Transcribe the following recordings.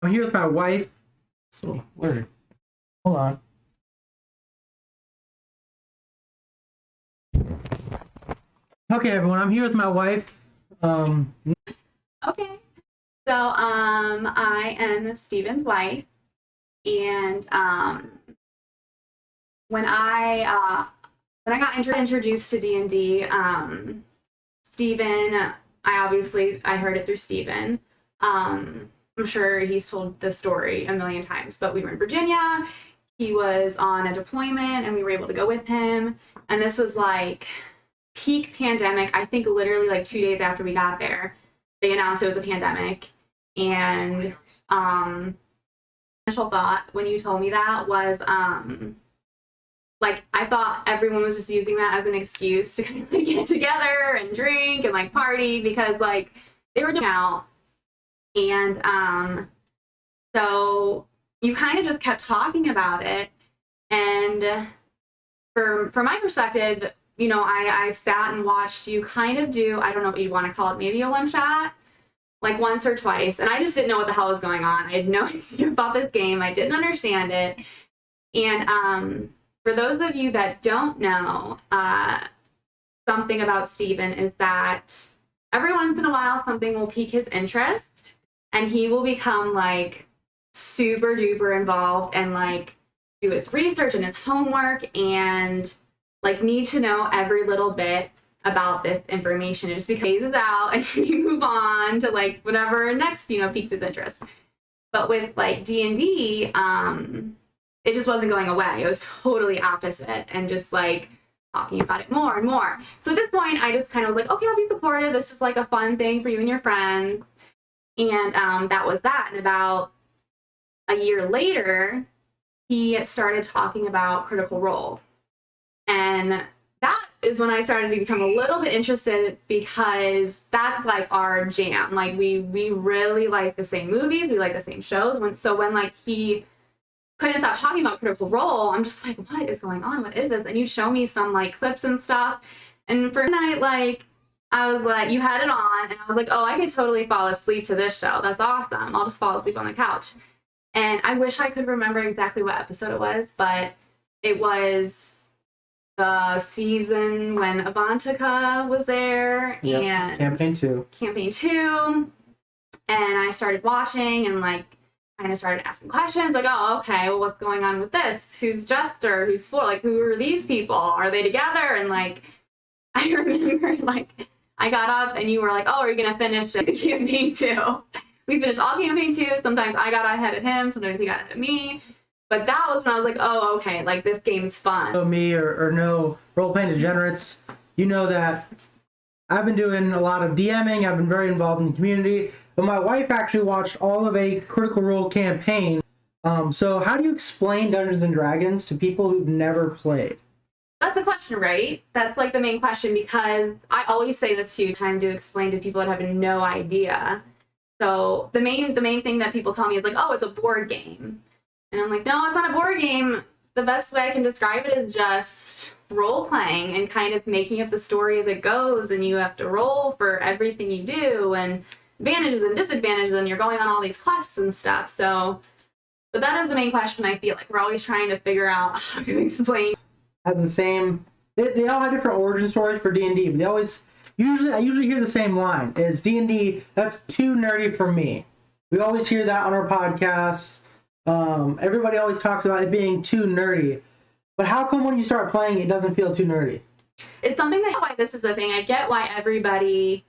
I'm here with my wife. So word. Hold on. Okay, everyone. I'm here with my wife. Okay. So I am Steven's wife, and when I got introduced to D&D, Steven, I heard it through Steven. I'm sure he's told the story a million times, but we were in Virginia. He was on a deployment, and we were able to go with him. And this was like peak pandemic. I think literally like 2 days after we got there, they announced it was a pandemic. And initial thought when you told me that was like I thought everyone was just using that as an excuse to kind of like get together and drink and like party because like they were doing out. And so you kind of just kept talking about it. And from my perspective, you know, I sat and watched you kind of do, I don't know what you want to call it, maybe a one shot, like once or twice. And I just didn't know what the hell was going on. I had no idea about this game. I didn't understand it. And for those of you that don't know, something about Steven is that every once in a while something will pique his interest and he will become like super duper involved and like do his research and his homework and like need to know every little bit about this information. It just phases out and you move on to like whatever next, you know, piques his interest. But with like D&D, it just wasn't going away. It was totally opposite and just like talking about it more and more. So at this point, I just kind of was like, okay, I'll be supportive. This is like a fun thing for you and your friends. And that was that. And about a year later, he started talking about Critical Role. And that is when I started to become a little bit interested because that's like our jam. Like we really like the same movies, we like the same shows. When like he couldn't stop talking about Critical Role, I'm just like, what is going on? What is this? And you show me some like clips and stuff. And for a night, like I was like, you had it on, and I was like, oh, I could totally fall asleep to this show. That's awesome. I'll just fall asleep on the couch. And I wish I could remember exactly what episode it was, but it was the season when Avantika was there. Yep. And Campaign 2. And I started watching and like kind of started asking questions like, oh, okay, well, what's going on with this? Who's Jester? Who's Floor? Like, who are these people? Are they together? And like, I remember like I got up and you were like, oh, are you gonna finish campaign 2? We finished all campaign 2. Sometimes I got ahead of him, sometimes he got ahead of me. But that was when I was like, oh, okay, like this game's fun. Know me or know role-playing degenerates, you know that I've been doing a lot of DMing. I've been very involved in the community. But my wife actually watched all of a Critical Role campaign. So how do you explain Dungeons and Dragons to people who've never played? That's the question, right? That's like the main question because I always say this to you, time to explain to people that have no idea. So the main thing that people tell me is like, oh, it's a board game. And I'm like, no, it's not a board game. The best way I can describe it is just role playing and kind of making up the story as it goes. And you have to roll for everything you do and advantages and disadvantages. And you're going on all these quests and stuff. So, but that is the main question. I feel like we're always trying to figure out how to explain. Has the same, they all have different origin stories for D&D, but I usually hear the same line, is D&D, that's too nerdy for me. We always hear that on our podcasts. Everybody always talks about it being too nerdy. But how come when you start playing, it doesn't feel too nerdy? It's something that why this is a thing. I get why everybody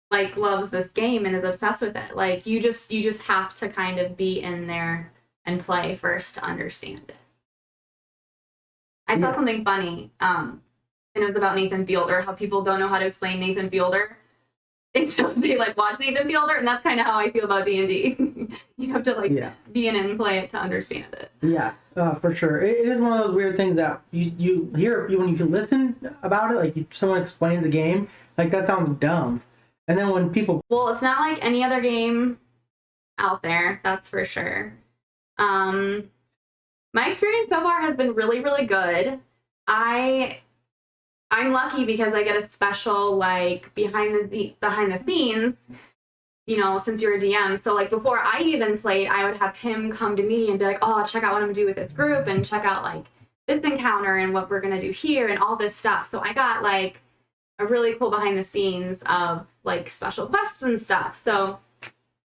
like loves this game and is obsessed with it. Like you just have to kind of be in there and play first to understand it. I saw something funny, and it was about Nathan Fielder, how people don't know how to explain Nathan Fielder until they like watch Nathan Fielder, and that's kind of how I feel about D&D. You have to like be in it and play it to understand it. Yeah, for sure. It is one of those weird things that you hear when you listen about it, like someone explains a game, like that sounds dumb. And then when people... Well, it's not like any other game out there, that's for sure. My experience so far has been really, really good. I'm lucky because I get a special like behind the scenes you know, since you're a DM. So like before I even played, I would have him come to me and be like, oh, check out what I'm gonna do with this group and check out like this encounter and what we're gonna do here and all this stuff. So I got like a really cool behind the scenes of like special quests and stuff. So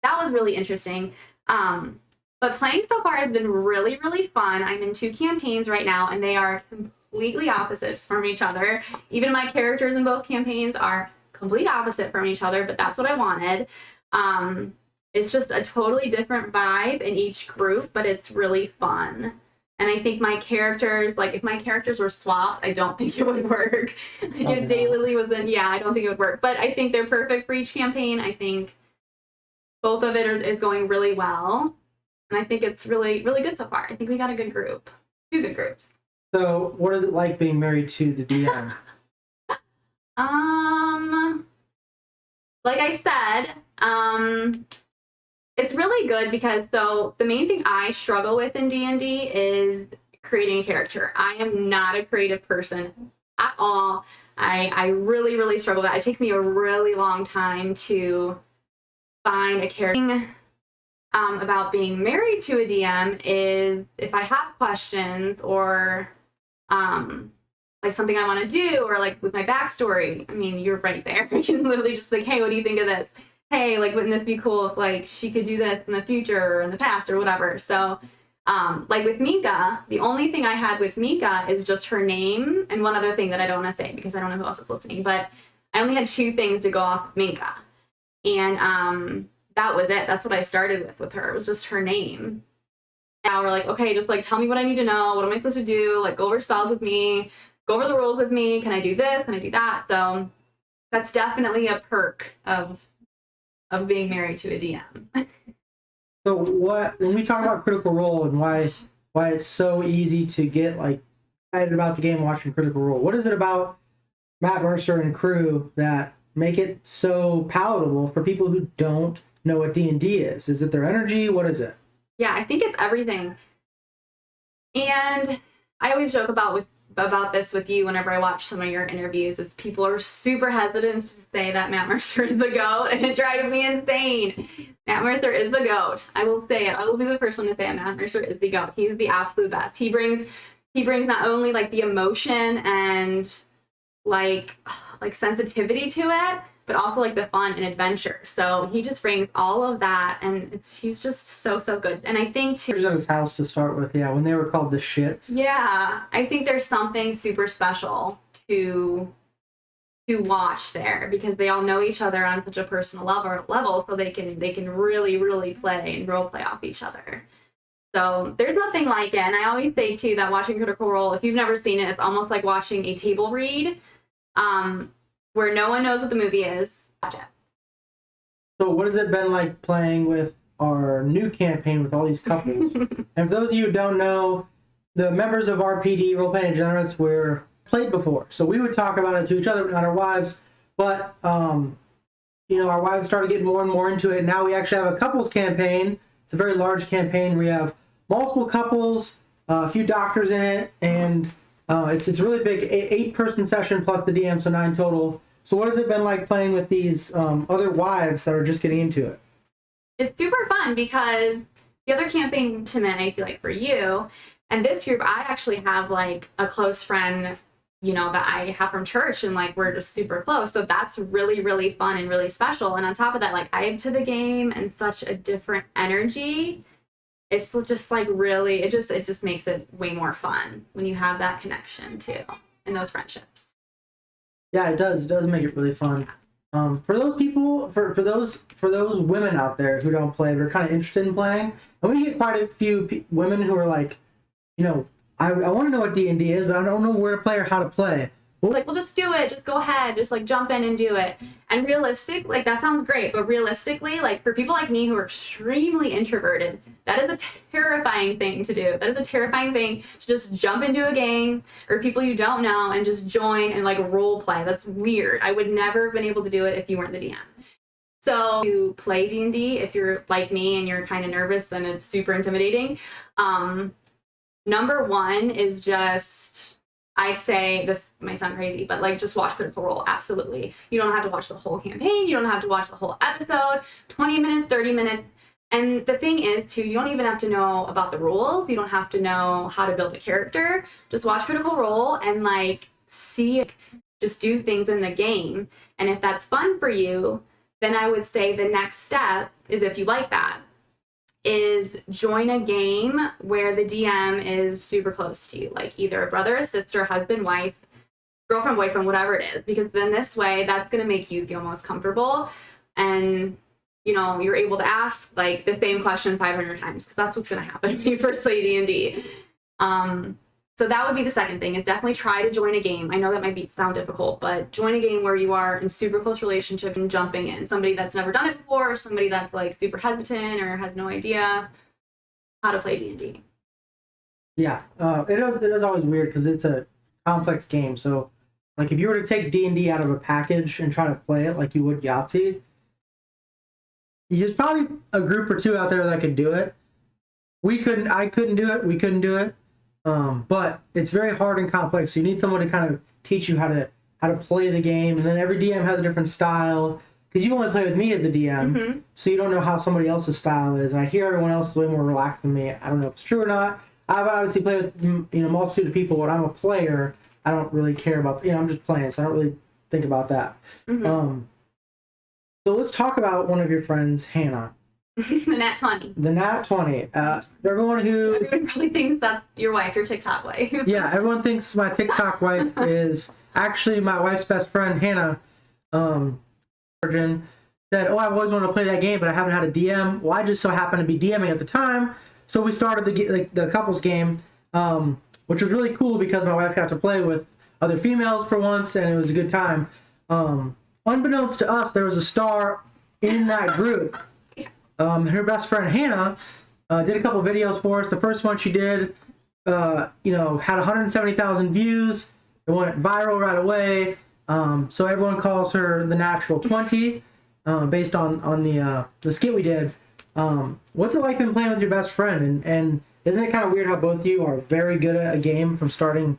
that was really interesting. But playing so far has been really, really fun. I'm in 2 campaigns right now, and they are completely opposites from each other. Even my characters in both campaigns are complete opposite from each other, but that's what I wanted. It's just a totally different vibe in each group, but it's really fun. And I think my characters, like if my characters were swapped, I don't think it would work. Like if Daylily was in, yeah, I don't think it would work. But I think they're perfect for each campaign. I think both of it is going really well. And I think it's really, really good so far. I think we got a good group. 2 good groups. So what is it like being married to the DM? Like I said, it's really good because so the main thing I struggle with in D&D is creating a character. I am not a creative person at all. I really, really struggle with that. It takes me a really long time to find a character. About being married to a DM is if I have questions or like something I want to do or like with my backstory, I mean, you're right there. You can literally just like, hey, what do you think of this? Hey, like, wouldn't this be cool if like she could do this in the future or in the past or whatever? So like with Mika, the only thing I had with Mika is just her name and one other thing that I don't want to say because I don't know who else is listening, but I only had 2 things to go off of Mika. And that was it. That's what I started with her. It was just her name. Now we're like, okay, just like tell me what I need to know. What am I supposed to do? Like go over spells with me, go over the rules with me. Can I do this? Can I do that? So that's definitely a perk of being married to a DM. So when we talk about Critical Role and why it's so easy to get like excited about the game watching Critical Role, what is it about Matt Mercer and crew that make it so palatable for people who don't know what D&D is? Is it their energy? What is it? Yeah, I think it's everything. And I always joke about this with you whenever I watch some of your interviews is people are super hesitant to say that Matt Mercer is the GOAT, and it drives me insane. Matt Mercer is the GOAT. I will say it. I will be the first one to say it. Matt Mercer is the GOAT. He's the absolute best. He brings not only like the emotion and like sensitivity to it, but also like the fun and adventure. So he just brings all of that, and he's just so good. And I think too, at his house to start with, yeah, when they were called the Shits. Yeah, I think there's something super special to watch there because they all know each other on such a personal level, so they can really play and role play off each other. So there's nothing like it. And I always say too that watching Critical Role, if you've never seen it, it's almost like watching a table read. Where no one knows what the movie is. Watch it. So what has it been like playing with our new campaign with all these couples? And for those of you who don't know, the members of RPD, Role Playing Degenerates, were played before. So we would talk about it to each other, not our wives. But, you know, our wives started getting more and more into it. Now we actually have a couples campaign. It's a very large campaign. We have multiple couples, a few doctors in it, and it's really big, 8-person session plus the DM, so 9 total. So what has it been like playing with these other wives that are just getting into it? It's super fun because the other campaign intimate, I feel like for you, and this group, I actually have like a close friend, you know, that I have from church, and like we're just super close. So that's really, really fun and really special. And on top of that, like I add to the game and such a different energy. It's just like really, it just makes it way more fun when you have that connection too and those friendships. Yeah, it does. It does make it really fun. For those people, for those women out there who don't play, but are kind of interested in playing, and we get quite a few women who are like, you know, I want to know what D&D is, but I don't know where to play or how to play. Like, well, just do it. Just go ahead. Just like jump in and do it. And realistic, like that sounds great, but realistically, like for people like me who are extremely introverted, that is a terrifying thing to do. That is a terrifying thing to just jump into a game or people you don't know and just join and like role play. That's weird. I would never have been able to do it if you weren't the DM. So to play D&D, if you're like me and you're kind of nervous and it's super intimidating, number one is just I'd say, this might sound crazy, but like just watch Critical Role. Absolutely. You don't have to watch the whole campaign. You don't have to watch the whole episode. 20 minutes, 30 minutes. And the thing is, too, you don't even have to know about the rules. You don't have to know how to build a character. Just watch Critical Role and like see, just do things in the game. And if that's fun for you, then I would say the next step is, if you like that, is join a game where the DM is super close to you, like either a brother, a sister, husband, wife, girlfriend, boyfriend, whatever it is, because then this way that's going to make you feel most comfortable, and you know, you're able to ask like the same question 500 times, because that's what's going to happen when you first play D&D. So that would be the second thing, is definitely try to join a game. I know that might sound difficult, but join a game where you are in super close relationship and jumping in. Somebody that's never done it before, or somebody that's like super hesitant or has no idea how to play D&D. Yeah, it is always weird because it's a complex game. So, like, if you were to take D&D out of a package and try to play it like you would Yahtzee, there's probably a group or two out there that could do it. I couldn't do it. We couldn't do it. But it's very hard and complex. So you need someone to kind of teach you how to play the game, and then every DM has a different style, because you only play with me as the DM, so you don't know how somebody else's style is. And I hear everyone else is way more relaxed than me. I don't know if it's true or not. I've obviously played with a multitude of people. When I'm a player, I don't really care about, I'm just playing, so I don't really think about that. So let's talk about one of your friends, Hannah. The Nat 20. The Nat 20. Everyone probably thinks that's your wife, your TikTok wife. Yeah, everyone thinks my TikTok wife is actually my wife's best friend, Hannah. Virgin said, "Oh, I've always wanted to play that game, but I haven't had a DM." Well, I just so happened to be DMing at the time, so we started the couples game, which was really cool because my wife got to play with other females for once, and it was a good time. Unbeknownst to us, there was a star in that group. Her best friend Hannah did a couple videos for us. The first one she did, had 170,000 views. It went viral right away. So everyone calls her the Natural 20, based on the skit we did. What's it like been playing with your best friend? And isn't it kind of weird how both of you are very good at a game from starting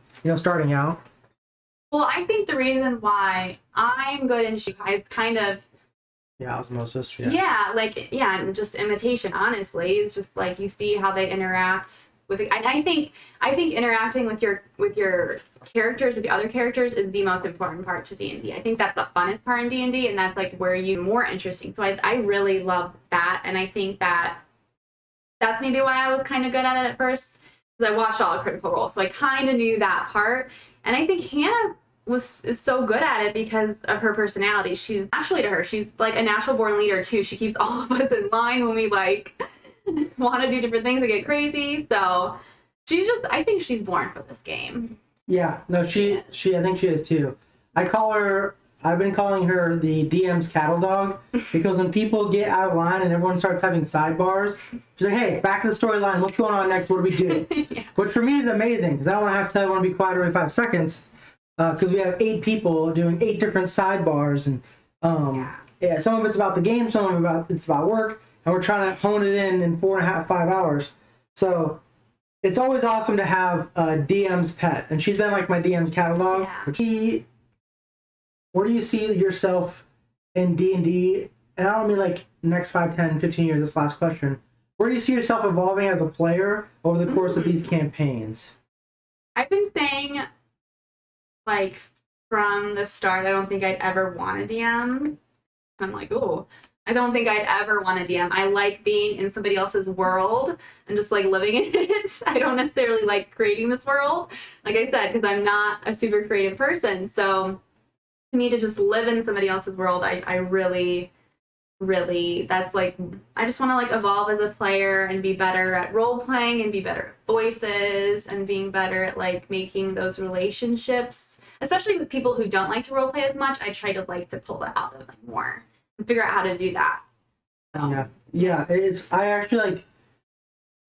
out? Well, I think the reason why I'm good and she's kind of, osmosis. And just imitation. Honestly, it's just like you see how they interact with it. And I think interacting with your characters, with the other characters, is the most important part to D&D. I think that's the funnest part in D&D, and that's like where you're more interesting. So I really love that, and I think that's maybe why I was kind of good at it at first, because I watched all of Critical Role, so I kind of knew that part. And I think Hannah is so good at it because of her personality. She's naturally to her. She's like a natural born leader too. She keeps all of us in line when we like want to do different things and get crazy. So I think she's born for this game. Yeah, no, I think she is too. I've been calling her the DM's cattle dog, because when people get out of line and everyone starts having sidebars, she's like, "Hey, back to the storyline. What's going on next? What do we do?" Yeah. Which for me is amazing, because I don't want to have to tell everyone to be quiet every 5 seconds. Because we have 8 people doing 8 different sidebars, and some of it's about the game, some of it's about work, and we're trying to hone it in 4.5, 5 hours. So it's always awesome to have a DM's pet, and she's been like my DM's catalog. Yeah. Where do you see yourself in D&D? And I don't mean like next 5, 10, 15 years, this last question. Where do you see yourself evolving as a player over the course of these campaigns? I've been saying, like, from the start, I don't think I'd ever want a DM. I'm like, oh, I don't think I'd ever want a DM. I like being in somebody else's world and just like living in it. I don't necessarily like creating this world, like I said, because I'm not a super creative person. So to me, to just live in somebody else's world, I really, that's like, I just want to like evolve as a player and be better at role playing and be better at voices and being better at like making those relationships, especially with people who don't like to role play as much. I try to like to pull that out of them more and figure out how to do that. So. Yeah. I actually like,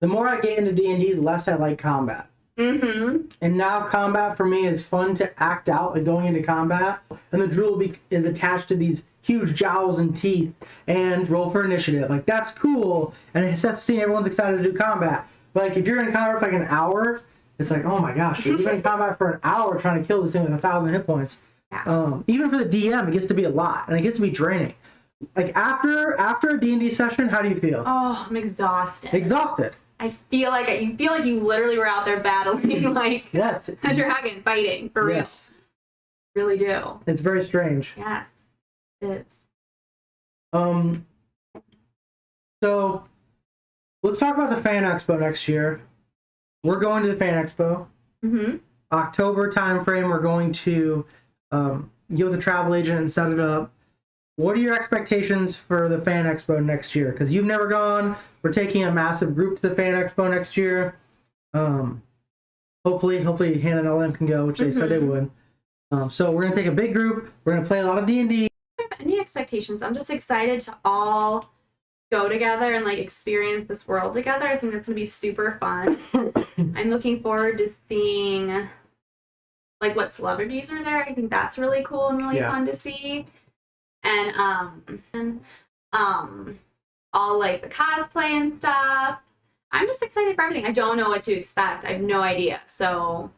the more I get into D&D, the less I like combat. Mm-hmm. And now combat for me is fun to act out, like going into combat, and the drill is attached to these huge jowls and teeth and roll for initiative. Like, that's cool, and it's seeing everyone's excited to do combat. But like, if you're in combat for like an hour, It's like, oh my gosh, we've been in combat for an hour trying to kill this thing with 1,000 hit points. Yeah. Even for the DM, it gets to be a lot, and it gets to be draining. Like after a D&D session, how do you feel? Oh, I'm exhausted. Exhausted. I feel like you literally were out there battling like Yes. a dragon, fighting for real. Yes. Really do. It's very strange. Yes, it is. So let's talk about the Fan Expo next year. We're going to the Fan Expo. Mm-hmm. October timeframe, we're going to get with a travel agent and set it up. What are your expectations for the Fan Expo next year? Because you've never gone. We're taking a massive group to the Fan Expo next year. Hopefully Hannah and all them can go, which they said they would. So we're gonna take a big group. We're gonna play a lot of D&D. I don't have any expectations. I'm just excited to all go together and like experience this world together. I think that's gonna be super fun. I'm looking forward to seeing like what celebrities are there. I think that's really cool and really fun to see. And all like the cosplay and stuff. I'm just excited for everything. I don't know what to expect. I have no idea. So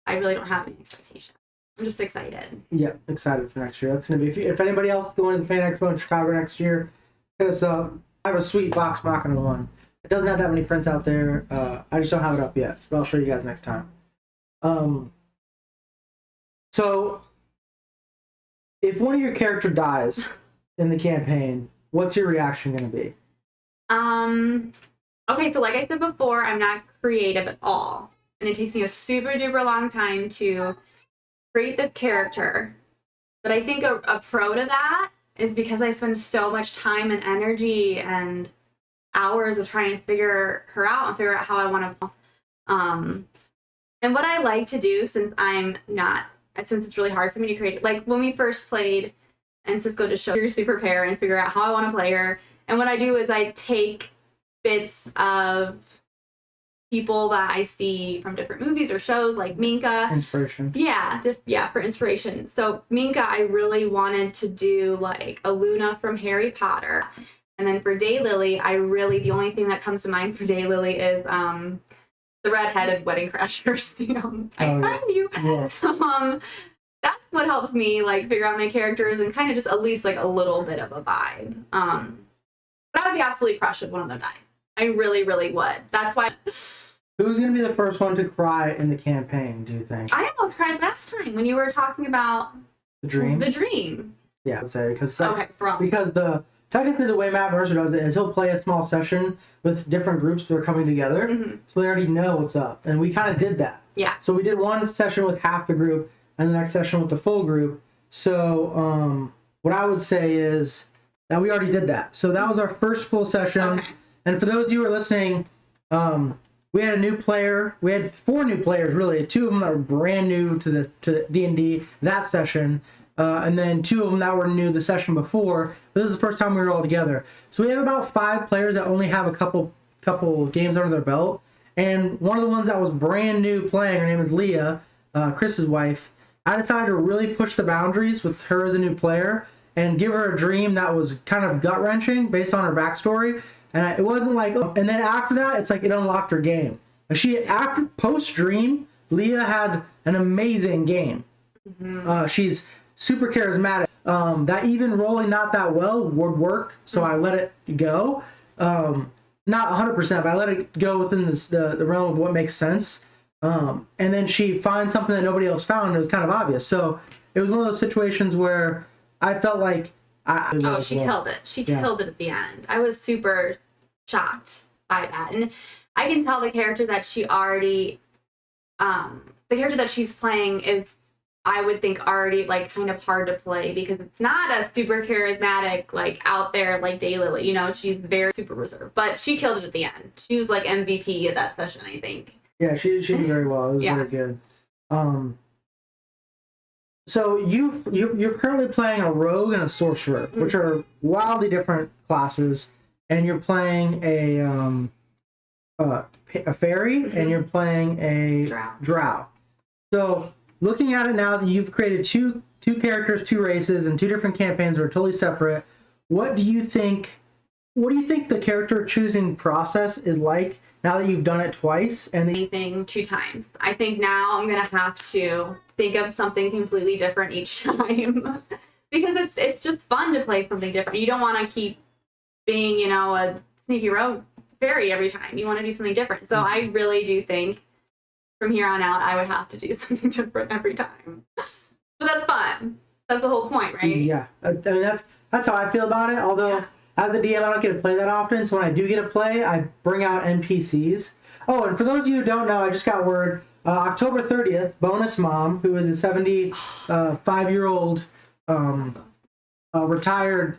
I really don't have any expectations. I'm just excited. Yeah, excited for next year. That's gonna be. If anybody else is going to the Fan Expo in Chicago next year, hit us up. I have a sweet Vox Machina one. It doesn't have that many prints out there. I just don't have it up yet, but I'll show you guys next time. So if one of your character dies in the campaign, what's your reaction gonna be? Okay, so like I said before, I'm not creative at all. And it takes me a super duper long time to create this character. But I think a pro to that is because I spend so much time and energy and hours of trying to figure her out and figure out how I want to. And what I like to do, since it's really hard for me to create, like when we first played and Cisco just showed your super pair and figure out how I want to play her. And what I do is I take bits of people that I see from different movies or shows, like Minka. Inspiration. Yeah, for inspiration. So Minka, I really wanted to do like a Luna from Harry Potter. And then for Daylily, the only thing that comes to mind for Daylily is the redheaded Wedding Crashers. I find you. Yeah. So that's what helps me like figure out my characters and kind of just at least like a little bit of a vibe. But I would be absolutely crushed if one of them died. I really, really would. That's why. Who's going to be the first one to cry in the campaign, do you think? I almost cried last time when you were talking about the dream. The dream. Yeah, I would say because technically the way Matt Mercer does it is he'll play a small session with different groups that are coming together, so they already know what's up, and we kind of did that. Yeah. So we did one session with half the group, and the next session with the full group. So what I would say is that we already did that. So that was our first full session. Okay. And for those of you who are listening, we had a new player. We had 4 new players, really. 2 of them that were brand new to D&D that session, and then 2 of them that were new the session before. But this is the first time we were all together. So we have about 5 players that only have a couple games under their belt. And one of the ones that was brand new playing, her name is Leah, Chris's wife. I decided to really push the boundaries with her as a new player and give her a dream that was kind of gut-wrenching based on her backstory. And it wasn't like, and then after that, it's like it unlocked her game. After post-dream, Leah had an amazing game. She's super charismatic. That even rolling not that well would work, so I let it go. Not 100%, but I let it go within the realm of what makes sense. And then she finds something that nobody else found, and it was kind of obvious. So it was one of those situations where I felt like she killed it. She killed it at the end. I was super shocked by that. And I can tell the character that she's playing is, I would think, already like kind of hard to play because it's not a super charismatic, like out there like Daylily. She's very super reserved. But she killed it at the end. She was like MVP of that session, I think. Yeah, she did very well. It was very good. So you're currently playing a rogue and a sorcerer, which are wildly different classes, and you're playing a fairy, and you're playing a drow. So looking at it now that you've created two characters, 2 races, and 2 different campaigns that are totally separate, what do you think what do you think the character choosing process is like now that you've done it twice? And Anything 2 times. I think now I'm gonna have to think of something completely different each time because it's just fun to play something different. You don't want to keep being, you know, a sneaky rogue fairy every time. You want to do something different. So I really do think from here on out I would have to do something different every time. But that's fun. That's the whole point, right? yeah, I mean that's how I feel about it. Although as a DM, I don't get to play that often. So when I do get to play, I bring out NPCs. Oh, and for those of you who don't know, I just got word. October 30th, Bonus Mom, who is a 75-year-old retired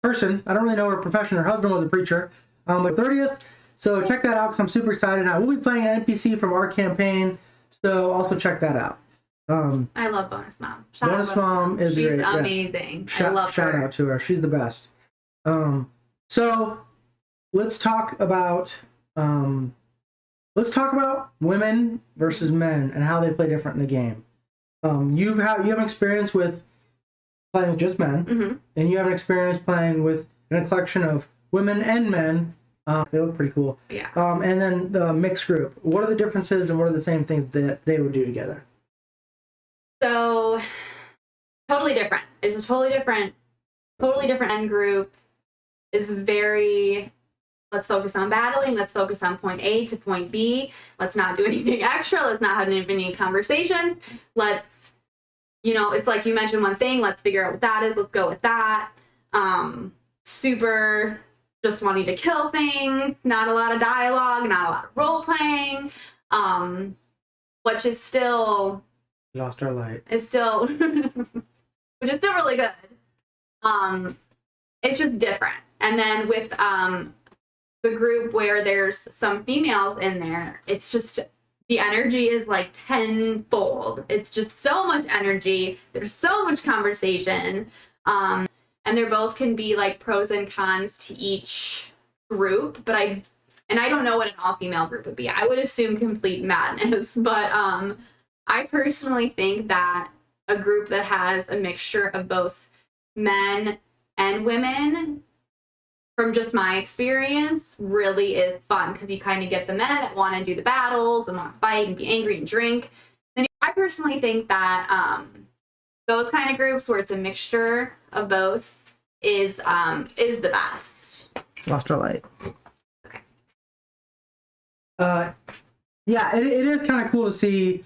person. I don't really know her profession. Her husband was a preacher. But 30th, so check that out because I'm super excited. I will be playing an NPC from our campaign, so also check that out. I love Bonus Mom. Bonus Mom is She's great. amazing. Yeah. I love her. Shout out to her. She's the best. So let's talk about women versus men and how they play different in the game. You have an experience with playing with just men, and you have an experience playing with a collection of women and men. They look pretty cool. Yeah. And then the mixed group. What are the differences and what are the same things that they would do together? So totally different. It's a totally different end group. Is very, let's focus on battling. Let's focus on point A to point B. Let's not do anything extra. Let's not have any conversations. Let's, you know, it's like you mentioned one thing. Let's figure out what that is. Let's go with that. Super just wanting to kill things. Not a lot of dialogue. Not a lot of role playing. Which is still Lost our light. Is still, which is still really good. It's just different. And then with the group where there's some females in there, it's just the energy is like tenfold. It's just so much energy. There's so much conversation. And there both can be like pros and cons to each group. But I don't know what an all-female group would be. I would assume complete madness. But I personally think that a group that has a mixture of both men and women, from just my experience, really is fun because you kind of get the men that want to do the battles and want to fight and be angry and drink. And I personally think that those kind of groups where it's a mixture of both is the best. Lost our light. Okay. Yeah, it is kind of cool to see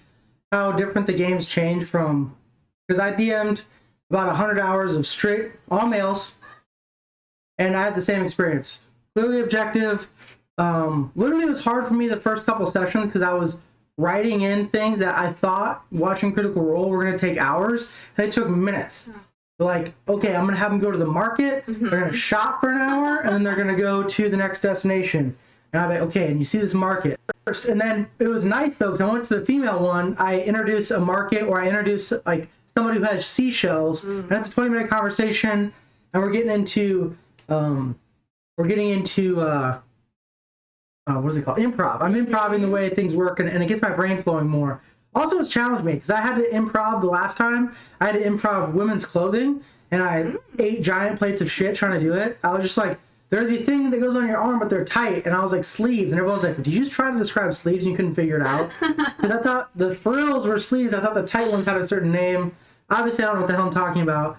how different the games change from, because I DM'd about 100 hours of straight all males, and I had the same experience. Clearly objective. Literally, it was hard for me the first couple sessions because I was writing in things that I thought watching Critical Role were going to take hours, and it took minutes. Like, okay, I'm going to have them go to the market, they're going to shop for an hour, and then they're going to go to the next destination. And I'm like, okay, and you see this market first. And then it was nice, though, because I went to the female one, I introduced a market, or I introduced, like, somebody who has seashells, and that's a 20-minute conversation, and we're getting into what is it called? Improv. I'm improving the way things work, and it gets my brain flowing more. Also, it's challenged me, because I had to improv the last time. I had to improv women's clothing, and I ate giant plates of shit trying to do it. I was just like, they're the thing that goes on your arm, but they're tight. And I was like, sleeves. And everyone's like, did you just try to describe sleeves and you couldn't figure it out? Because I thought the frills were sleeves. I thought the tight ones had a certain name. Obviously, I don't know what the hell I'm talking about.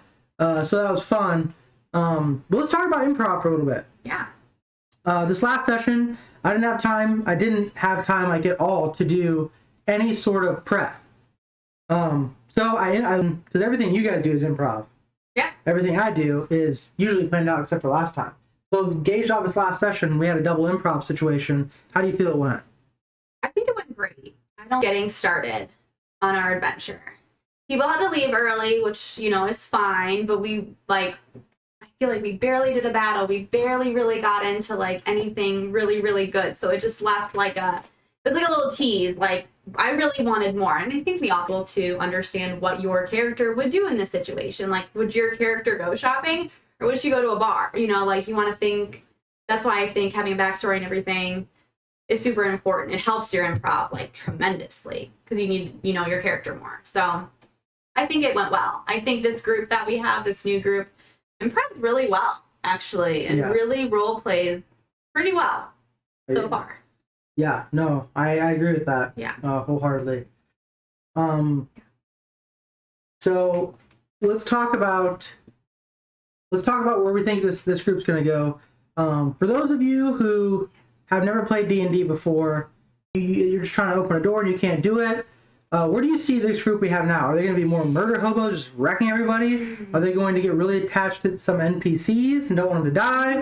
So that was fun. But let's talk about improv for a little bit. Yeah. This last session, I didn't have time. I didn't have time, like, at all to do any sort of prep. So because everything you guys do is improv. Yeah. Everything I do is usually planned out except for last time. So gauged off this last session, we had a double improv situation. How do you feel it went? I think it went great. Getting started on our adventure. People had to leave early, which, you know, is fine, but I feel like we barely did a battle. We barely really got into, like, anything really, really good. So it just left it was like a little tease. Like, I really wanted more. And I think we all able to understand what your character would do in this situation. Like, would your character go shopping? Or would she go to a bar? You know, like, you want to think, that's why I think having a backstory and everything is super important. It helps your improv, like, tremendously, because you need, you know, your character more. So I think it went well. I think this group that we have, this new group, improved really well. actually, and Yeah. really role plays pretty well so far. Yeah, no, I agree with that. Yeah. Wholeheartedly. So let's talk about where we think this group's going to go. For those of you who have never played D&D before, you're just trying to open a door and you can't do it. Where do you see this group we have now? Are they going to be more murder hobos, just wrecking everybody? Are they going to get really attached to some NPCs and don't want them to die?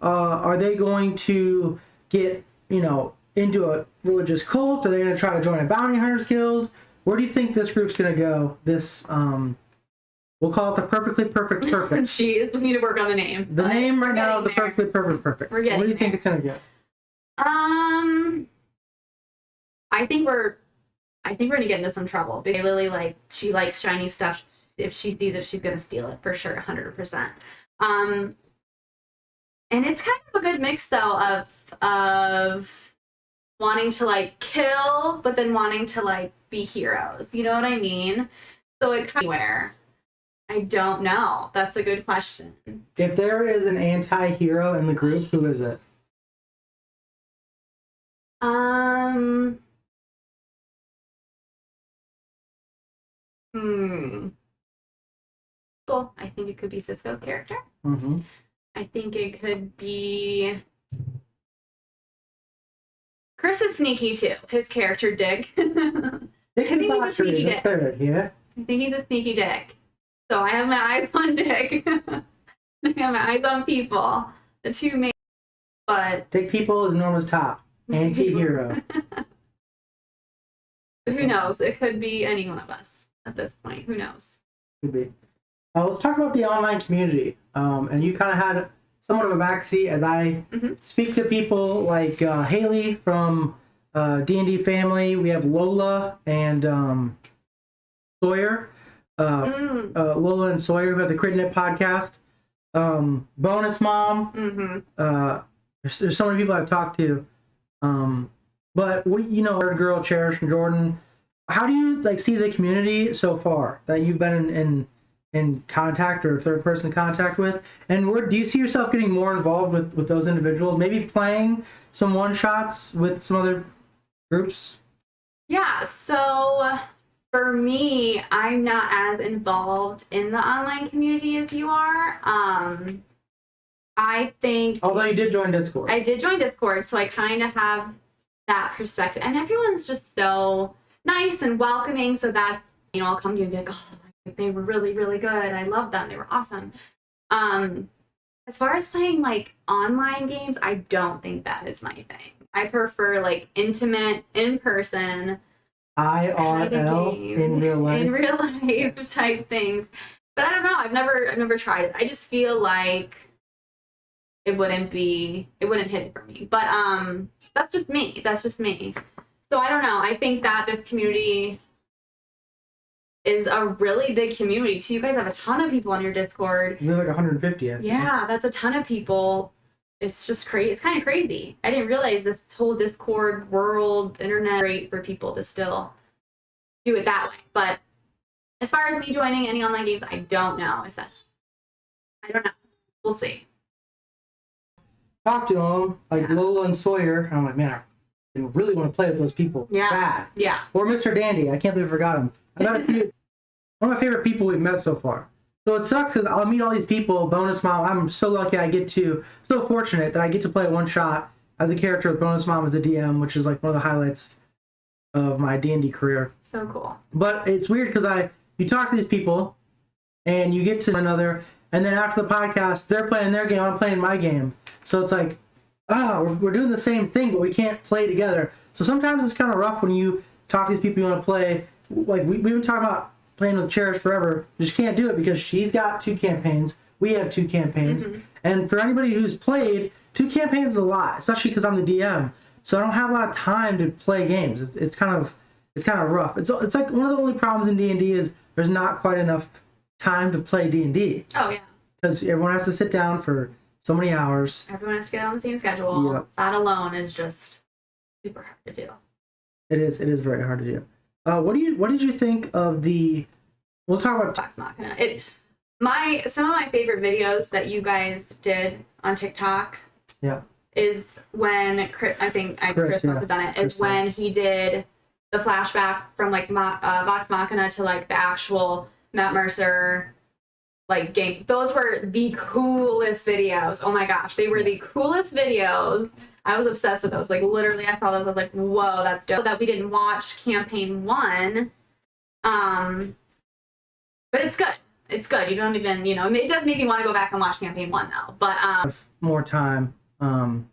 Are they going to get, into a religious cult? Are they going to try to join a bounty hunters guild? Where do you think this group's going to go? This, we'll call it the Perfectly Perfect Perfect. Jeez, we need to work on the name. The name right now is the Perfectly Perfect Perfect. We're getting What do you think it's going to get? I think we're gonna get into some trouble. Because Lily, she likes shiny stuff. If she sees it, she's gonna steal it for sure, 100%. And it's kind of a good mix though of wanting to kill, but then wanting to be heroes. You know what I mean? So it kind of where I don't know. That's a good question. If there is an anti-hero in the group, who is it? Cool. I think it could be Cisco's character. Mm-hmm. I think it could be. Chris is sneaky too. His character, Dick. I think he's a sneaky dick. Yeah. I think he's a sneaky dick. So I have my eyes on Dick. I have my eyes on people. The two main. But Dick People is Norma's top anti-hero. Who knows? It could be any one of us at this point. Who knows? Could be. Let's talk about the online community. And you kind of had somewhat of a backseat as I speak to people like Haley from D&D Family. We have Lola and Sawyer. Lola and Sawyer, who have the Crit Knit podcast. Bonus Mom. There's so many people I've talked to. But our girl Cherish and Jordan. How do you see the community so far that you've been in contact or third person contact with? And where do you see yourself getting more involved with those individuals? Maybe playing some one shots with some other groups? Yeah, so for me, I'm not as involved in the online community as you are. I think. Although you did join Discord. I did join Discord, so I kind of have that perspective. And everyone's just so nice and welcoming. So that's, I'll come to you and be like, oh, they were really, really good. I love them. They were awesome. As far as playing online games, I don't think that is my thing. I prefer intimate, in person, IRL in real life type things. But I don't know. I've never tried it. I just feel like it wouldn't hit it for me. But that's just me. So I don't know. I think that this community is a really big community too. You guys have a ton of people on your Discord. We have 150. Yeah, that's a ton of people. It's just crazy. It's kind of crazy. I didn't realize this whole Discord world, internet, great for people to still do it that way. But as far as me joining any online games, I don't know. I don't know. We'll see. Talk to them, Lola and Sawyer. I'm like, man, I really want to play with those people. Yeah. Bad. Yeah. Or Mr. Dandy. I can't believe I forgot him. One of my favorite people we've met so far. So it sucks because I'll meet all these people. Bonus Mom. I'm so lucky so fortunate that I get to play one shot as a character with Bonus Mom as a DM, which is one of the highlights of my D&D career. So cool. But it's weird because you talk to these people and you get to one another, and then after the podcast, they're playing their game, I'm playing my game. So it's we're doing the same thing, but we can't play together. So sometimes it's kind of rough when you talk to these people you want to play. We've been talking about playing with Cherish forever. You just can't do it because she's got 2 campaigns. We have 2 campaigns. And for anybody who's played, 2 campaigns is a lot, especially because I'm the DM. So I don't have a lot of time to play games. It's kind of rough. It's one of the only problems in D&D is there's not quite enough time to play D&D. Oh, yeah. Because everyone has to sit down for so many hours. Everyone has to get on the same schedule. Yep. That alone is just super hard to do. It is very hard to do. What did you think of the? We'll talk about. That's not gonna. Some of my favorite videos that you guys did on TikTok Yeah. is when Chris must have done it. Is when he did the flashback from like Vox Machina to like the actual Matt Mercer like game. Those were the coolest videos. Oh my gosh, they were the coolest videos. I was obsessed with those. Like literally, I saw those. I was like, whoa, that's dope. That we didn't watch campaign 1, but it's good. It's good. You don't even, it does make me want to go back and watch campaign 1 though. But more time. Well,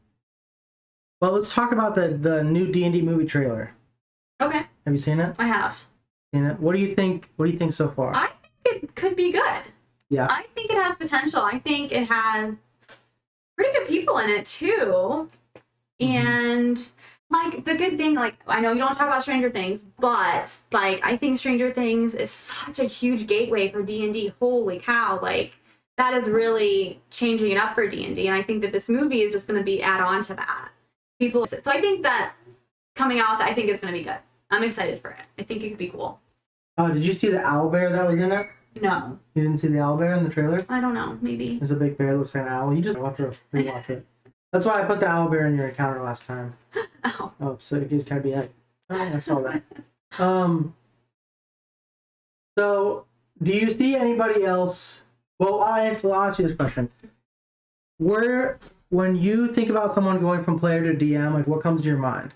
let's talk about the new D&D movie trailer. Okay. Have you seen it? I have. Seen it? What do you think? What do you think so far? I think it could be good. Yeah. I think it has potential. I think it has pretty good people in it too. And like the good thing, like I know you don't talk about Stranger Things, but like I think Stranger Things is such a huge gateway for D&D. Holy cow! Like that is really changing it up for D&D, and I think that this movie is just going to be add on to that. So I think that coming out, I think it's going to be good. I'm excited for it. I think it could be cool. Did you see the owlbear that was in it? No. You didn't see the owlbear in the trailer? I don't know. Maybe. There's a big bear that looks like an owl. You just have to rewatch it. That's why I put the owlbear in your encounter last time. Oh, so you just gotta be like, oh, I saw that. So, do you see anybody else? Well, I'll ask you this question. When you think about someone going from player to DM, like what comes to your mind?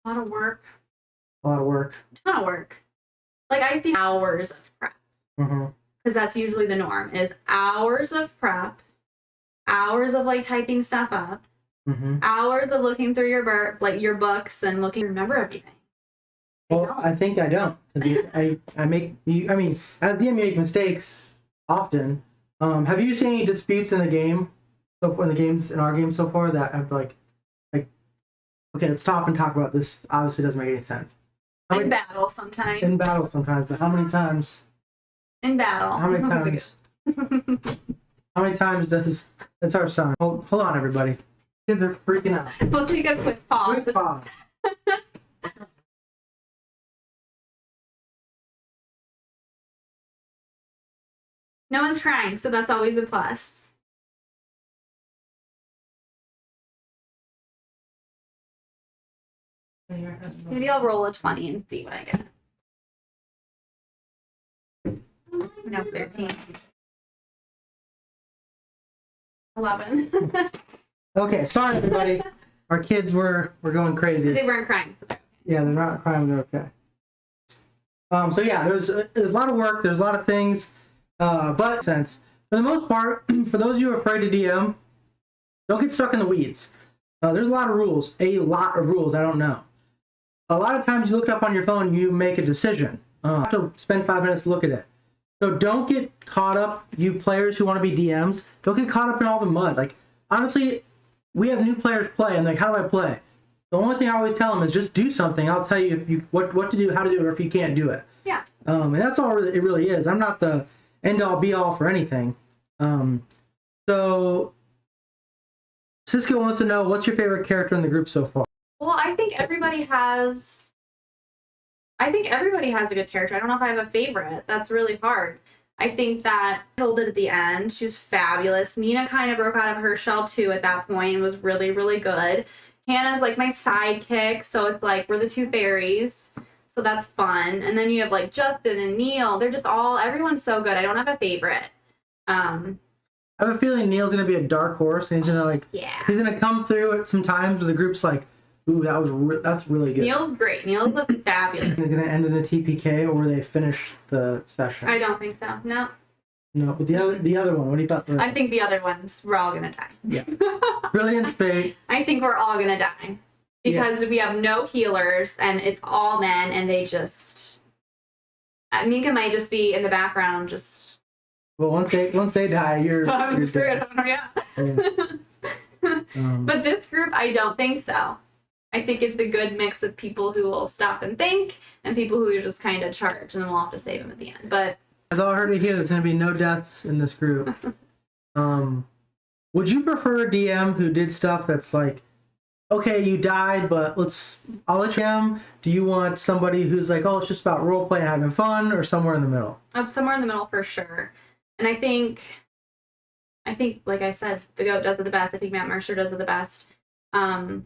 A lot of work. A lot of work. A ton of work. Like I see hours of prep. Mm-hmm. Because that's usually the norm, is hours of prep, hours of like typing stuff up, hours of looking through your books and looking to remember everything. Well, I think I don't. I make you. I mean, as DM, you make mistakes often. Have you seen any disputes in the game? So in our game so far, that have like, okay, let's stop and talk about this. Obviously, doesn't make any sense. In battle sometimes. In battle sometimes, but how many times? In battle. How many times? How many times does it's our son? Hold on, everybody. Kids are freaking out. We'll take a quick pause. Quick pause. No one's crying, so that's always a plus. Maybe I'll roll a 20 and see what I get. No, 13. 11. Okay, sorry everybody. Our kids were going crazy. They weren't crying. So yeah, they're not crying. They're okay. So yeah, there's a lot of work. There's a lot of things, but for the most part, for those of you who are afraid to DM, don't get stuck in the weeds. There's a lot of rules. A lot of rules. I don't know. A lot of times you look it up on your phone, you make a decision. You have to spend 5 minutes to look at it. So don't get caught up, you players who want to be DMs, don't get caught up in all the mud. Like, honestly, we have new players play, and like, how do I play? The only thing I always tell them is just do something. I'll tell you what to do, how to do it, or if you can't do it. Yeah. And that's all it really is. I'm not the end-all, be-all for anything. So, Cisco wants to know, what's your favorite character in the group so far? Well, I think everybody has a good character. I don't know if I have a favorite. That's really hard. I think that Hilda at the end, she was fabulous. Nina kind of broke out of her shell too at that point and was really, really good. Hannah's like my sidekick, so it's like we're the two fairies. So that's fun. And then you have like Justin and Neil. They're just everyone's so good. I don't have a favorite. I have a feeling Neil's gonna be a dark horse, and he's gonna he's gonna come through at some times where the group's like, ooh, that's really good. Neil's great. Neil's a fabulous. He's gonna end in a TPK, or they finish the session. I don't think so. No. No, but the other one. What do you thought? I think the other ones we're all gonna die. Yeah. Brilliant fate. I think we're all gonna die because we have no healers and it's all men, and they just. Mika might just be in the background, just. Well, once they die, you're screwed. Yeah. But this group, I don't think so. I think it's a good mix of people who will stop and think, and people who are just kind of charge, and then we'll have to save them at the end. But as all heard it here, there's going to be no deaths in this group. Would you prefer a DM who did stuff that's like, okay, you died, but I'll let you in. Do you want somebody who's like, oh, it's just about role play and having fun, or somewhere in the middle? Somewhere in the middle for sure. And I think, like I said, the GOAT does it the best. I think Matt Mercer does it the best. And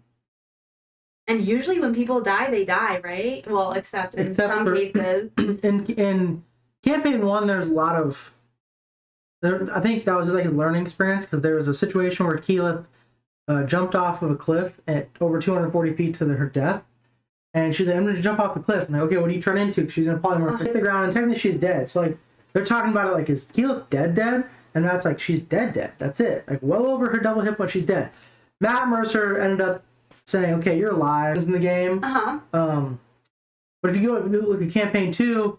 usually when people die, they die, right? Well, except in some cases. In campaign 1, there's a lot of. I think that was like his learning experience, because there was a situation where Keyleth jumped off of a cliff at over 240 feet to her death. And she's like, I'm going to jump off the cliff. And like, okay, what do you turn into? She's going to polymorph, hit the ground, and technically she's dead. So, like, they're talking about it like, is Keyleth dead? And that's like, she's dead. That's it. Like, well over her double hit point, she's dead. Matt Mercer ended up saying, okay, you're alive in the game. But if you look at campaign 2,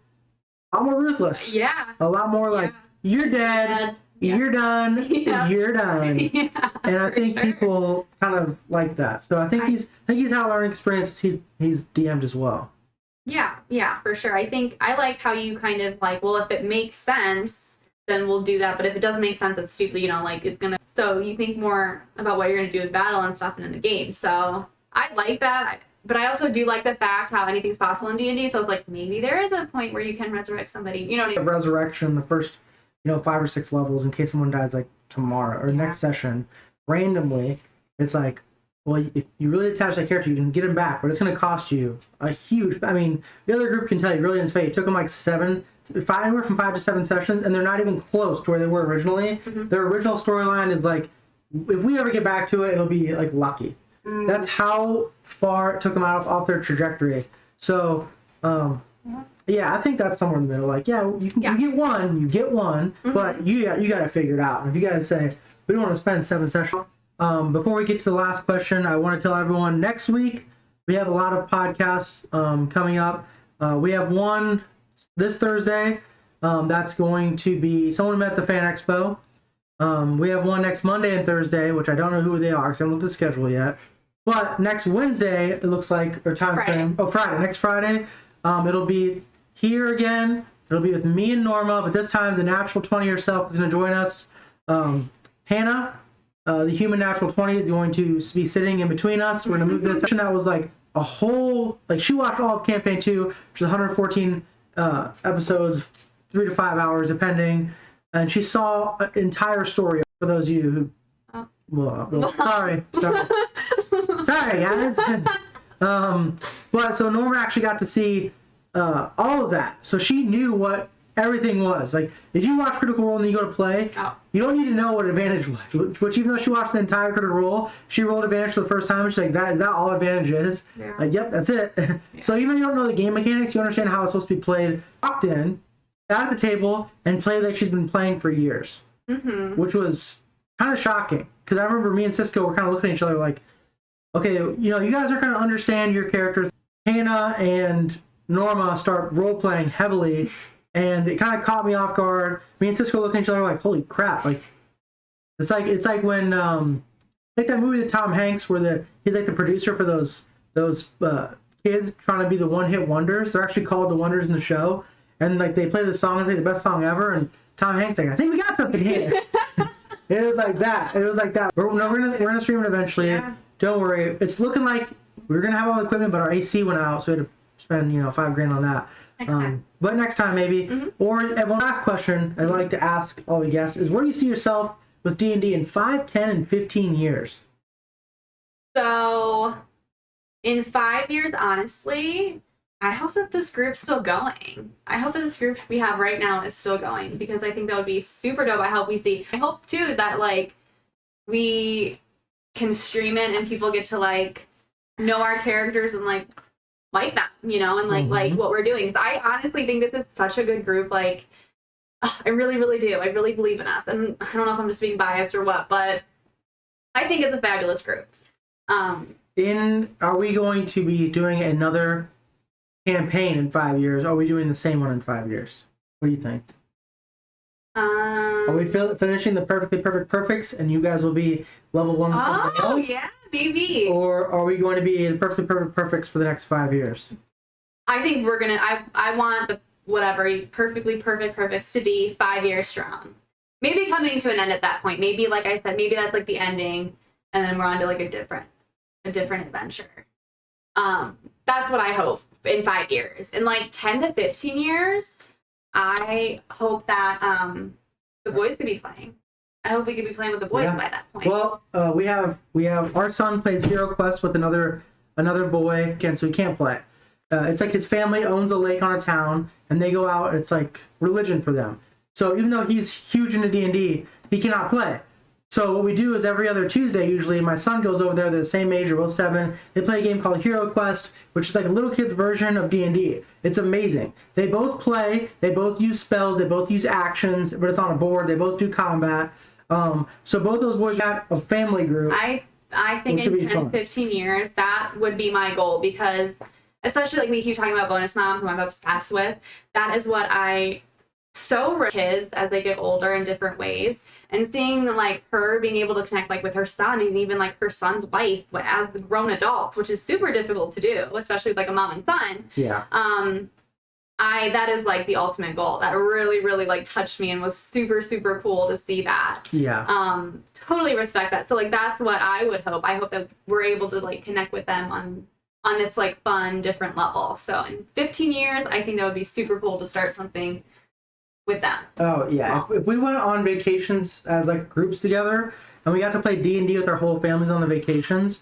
a lot more ruthless. Yeah. A lot more like, you're dead. You're done. You're done. And I think people kind of like that. So I think he's had a learning experience. He's DM'd as well. Yeah, for sure. I think I like how you kind of like, well, if it makes sense, then we'll do that. But if it doesn't make sense, it's stupid. Like it's gonna. So you think more about what you're gonna do in battle and stuff and in the game. So I like that. But I also do like the fact how anything's possible in D&D. So it's like maybe there is a point where you can resurrect somebody. You know what I mean? Resurrection, the first 5 or 6 levels, in case someone dies like tomorrow or next session, randomly, it's like, well, if you really attach that character, you can get him back, but it's going to cost you a huge. I mean, the other group can tell you, really, in Fate, it took them like anywhere from 5 to 7 sessions, and they're not even close to where they were originally. Their original storyline is like, if we ever get back to it, it'll be like lucky. That's how far it took them off their trajectory. So, yeah, I think that's somewhere in the middle. Like, you get one, but you got to figure it out. And if you guys say we don't want to spend 7 sessions, before we get to the last question, I want to tell everyone next week we have a lot of podcasts coming up. We have one this Thursday. That's going to be someone met at the Fan Expo. We have one next Monday and Thursday, which I don't know who they are because I haven't looked at the schedule yet. But next Wednesday, it looks like, or time frame. Oh, Friday. Next Friday, it'll be here again. It'll be with me and Norma, but this time the Natural 20 herself is going to join us. Hannah, the Human Natural 20, is going to be sitting in between us. We're going to move this session that was like a whole, like she watched all of campaign 2, which is 114 episodes, 3 to 5 hours depending, and she saw an entire story. For those of you who, sorry guys. But so Norma actually got to see all of that, so she knew what everything was. Like, if you watch Critical Role and then you go to play, you don't need to know what advantage was. Which, even though she watched the entire Critical Role, she rolled advantage for the first time, and she's like, is that all advantage is? Yeah. Like, yep, that's it. So even though you don't know the game mechanics, you understand how it's supposed to be played. Walked in, sat at the table, and played like she's been playing for years. Which was kind of shocking. Because I remember me and Cisco were kind of looking at each other like, okay, you guys are going to understand your characters. Hannah and Norma start role-playing heavily, and it kind of caught me off guard. Me and Cisco looking at each other like, holy crap. Like, it's like when, like that movie with Tom Hanks where he's like the producer for those kids trying to be the one-hit wonders. They're actually called the Wonders in the show. And like they play the song, and they the best song ever, and Tom Hanks like, I think we got something here. It was like that. We're gonna stream it eventually. Yeah. Don't worry. It's looking like we're gonna have all the equipment, but our AC went out, so we had to spend $5,000 on that. Next time. But next time maybe. Or one last question I'd like to ask all the guests is, where do you see yourself with D&D in 5, 10, and 15 years? So, in 5 years, honestly, I hope that this group's still going. I hope that this group we have right now is still going, because I think that would be super dope. I hope too that like we can stream it and people get to like know our characters and like that, and like what we're doing. 'Cause I honestly think this is such a good group. Like, I really, really do. I really believe in us. And I don't know if I'm just being biased or what, but I think it's a fabulous group. Are we going to be doing another campaign in 5 years? Are we doing the same one in 5 years? What do you think? Are we finishing the perfectly perfect perfects, and you guys will be level 1 with something else? Oh yeah, baby. Or are we going to be in perfectly perfect perfects for the next 5 years? I think we're gonna. I want the perfectly perfect perfects to be 5 years strong. Maybe coming to an end at that point. Maybe, like I said, maybe that's like the ending, and then we're on to like a different a different adventure. That's what I hope in 5 years. In like 10 to 15 years, I hope that the boys could be playing. I hope we could be playing with the boys by that point. Well, we have our son plays Hero Quest with another boy, and so he can't play. It's like his family owns a lake on a town, and they go out. It's like religion for them. So even though he's huge into D&D, he cannot play. So what we do is every other Tuesday, usually, my son goes over there. They're the same age, they're both 7. They play a game called Hero Quest, which is like a little kid's version of D&D. It's amazing. They both play. They both use spells. They both use actions, but it's on a board. They both do combat. So both those boys got a family group. I think in 10, 15 years, that would be my goal, because especially like we keep talking about Bonus Mom, who I'm obsessed with. That is what kids as they get older in different ways, and seeing like her being able to connect like with her son and even like her son's wife as grown adults, which is super difficult to do, especially with like a mom and son. Yeah. That is like the ultimate goal. That really, really like touched me and was super, super cool to see that. Yeah. Totally respect that. So like that's what I would hope. I hope that we're able to like connect with them on this like fun, different level. So in 15 years, I think that would be super cool to start something with them. Oh yeah. If we went on vacations as like groups together and we got to play D&D with our whole families on the vacations,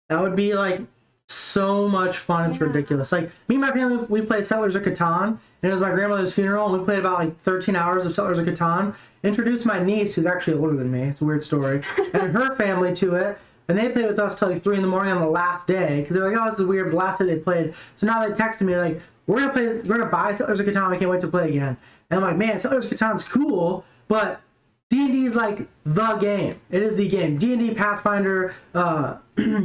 that would be like so much fun. It's ridiculous. Like me and my family, we played Settlers of Catan, and it was my grandmother's funeral, and we played about like 13 hours of Settlers of Catan. Introduced my niece, who's actually older than me. It's a weird story, and her family to it. And they played with us till like 3 a.m. on the last day, because they're like, "Oh, this is weird." But the last day they played, so now they texted me like, We're gonna buy Settlers of Catan. I can't wait to play again." And I'm like, "Man, Settlers of Catan's cool, but D&D is like the game. It is the game. D&D, Pathfinder, Warhammer,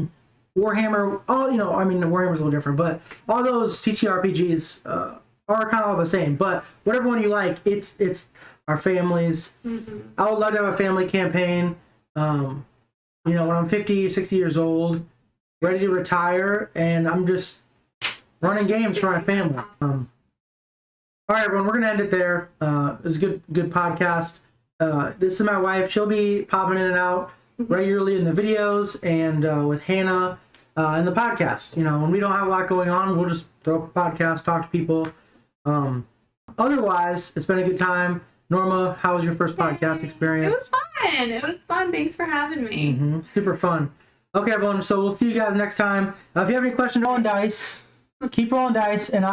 Warhammer's a little different, but all those TTRPGs are kind of all the same. But whatever one you like, it's our families. Mm-hmm. I would love to have a family campaign. When I'm 50, 60 years old, ready to retire, and I'm just running games for my family. All right, everyone, we're gonna end it there. It was a good podcast. This is my wife. She'll be popping in and out regularly in the videos and with Hannah in the podcast. When we don't have a lot going on, we'll just throw up a podcast, talk to people. Otherwise, it's been a good time. Norma, how was your first podcast experience? It was fun. Thanks for having me. Mm-hmm. Super fun. Okay, everyone, so we'll see you guys next time. If you have any questions, roll dice. Keep rolling dice, and